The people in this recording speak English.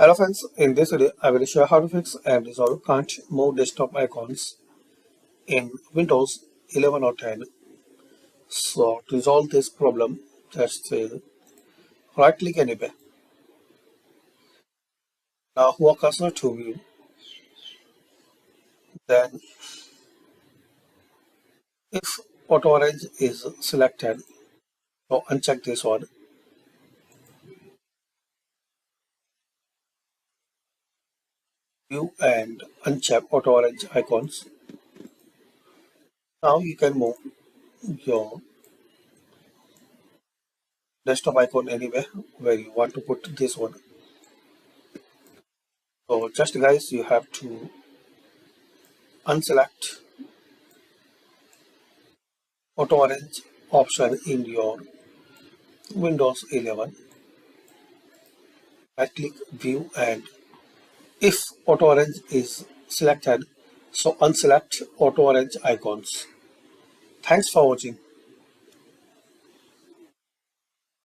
Hello friends, in this video I will show how to fix and resolve can't move desktop icons in Windows 11 or 10. So to resolve this problem, just right click anywhere. Now walk cursor to view. Then if auto arrange is selected, so uncheck this one. View and uncheck auto arrange icons. Now you can move your desktop icon anywhere where you want to put this one. So just guys, you have to unselect auto arrange option in your Windows 11. I click view and if auto arrange is selected, so unselect auto arrange icons. Thanks for watching.